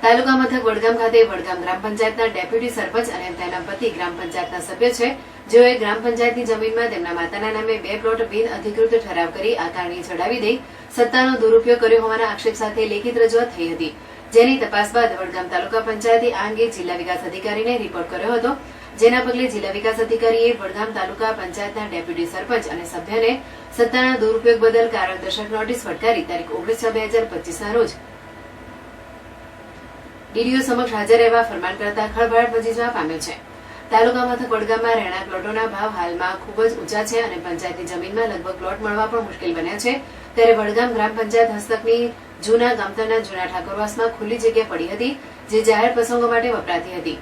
તાલુકા મથક વડગામ ખાતે વડગામ ગ્રામ પંચાયતના ડેપ્યુટી સરપંચ અને તેના પતિ ગ્રામ પંચાયતના સભ્ય છે, જેઓએ ગ્રામ પંચાયતની જમીનમાં તેમના માતાના નામે 2 પ્લોટ બિન અધિકૃત ઠરાવ કરી આકારણી ચડાવી દઈ સત્તાનો દુરુપયોગ કર્યો હોવાના આક્ષેપ સાથે લેખિત રજૂઆત થઈ હતી, જેની તપાસ બાદ વડગામ તાલુકા પંચાયતે આ અંગે જિલ્લા વિકાસ અધિકારીને રિપોર્ટ કર્યો હતો, જેના પગલે જિલ્લા વિકાસ અધિકારીએ વડગામ તાલુકા પંચાયતના ડેપ્યુટી સરપંચ અને સભ્યને સત્તાના દુરુપયોગ બદલ કારણદર્શક નોટિસ ફટકારી તારીખ 19/6/2025ના રોજ ડીડીઓ સમક્ષ હાજર રહેવા ફરમાન કરતા ખળભળાટ મચી જવા પામ્યો છે. તાલુકા મથક વડગામમાં રહેણાંક પ્લોટોના ભાવ હાલમાં ખૂબ જ ઊંચા છે અને પંચાયતની જમીનમાં લગભગ પ્લોટ મળવા પણ મુશ્કેલ બન્યા છે. ત્યારે વડગામ ગ્રામ પંચાયત હસ્તકની જૂના ગામતળના જૂના ઠાકોરવાસમાં ખુલ્લી જગ્યા પડી હતી, જે જાહેર પ્રસંગો માટે વપરાતી હતી.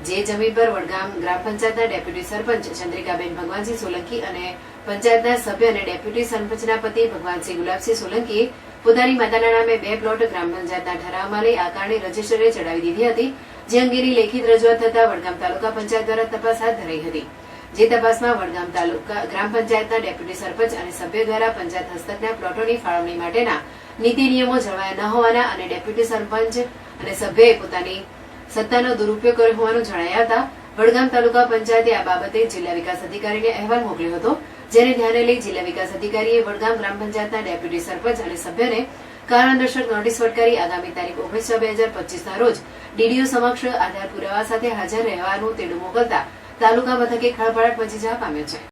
જે જમીન પર વડગામ ગ્રામ પંચાયતના ડેપ્યુટી સરપંચ ચંદ્રિકાબેન ભગવાનસિંહ સોલંકી અને પંચાયતના સભ્ય અને ડેપ્યુટી સરપંચના પતિ ભગવાનસિંહ ગુલાબસિંહ સોલંકીએ પોતાની માતાના નામે 2 પ્લોટ ગ્રામ પંચાયતના ઠરાવમાં લઈ આકારણી રજીસ્ટરે ચડાવી દીધી હતી, જે અંગેની લેખિત રજૂઆત થતા વડગામ તાલુકા પંચાયત દ્વારા તપાસ હાથ ધરાઈ હતી. જે તપાસમાં વડગામ તાલુકા ગ્રામ પંચાયતના ડેપ્યુટી સરપંચ અને સભ્ય દ્વારા પંચાયત હસ્તકના પ્લોટોની ફાળવણી માટેના નીતિ નિયમો જળવાયા ન હોવાના અને ડેપ્યુટી સરપંચ અને સભ્યએ પોતાની સત્તાનો દુરુપયોગ કર્યો હોવાનું જણાઈ આવતા વડગામ તાલુકા પંચાયતે આ બાબતે જિલ્લા વિકાસ અધિકારીને અહેવાલ મોકલ્યો હતો, જેને ધ્યાને લઈ જિલ્લા વિકાસ અધિકારીએ વડગામ ગ્રામ પંચાયતના ડેપ્યુટી સરપંચ અને સભ્યને કારણદર્શક નોટિસ ફટકારી આગામી તારીખ 19/6/2025ના રોજ ડીડીઓ સમક્ષ આધાર પુરાવા સાથે હાજર રહેવાનું તેડું મોકલતા તાલુકા મથકે ખળભળાટ મચી જવા પામ્યો છે.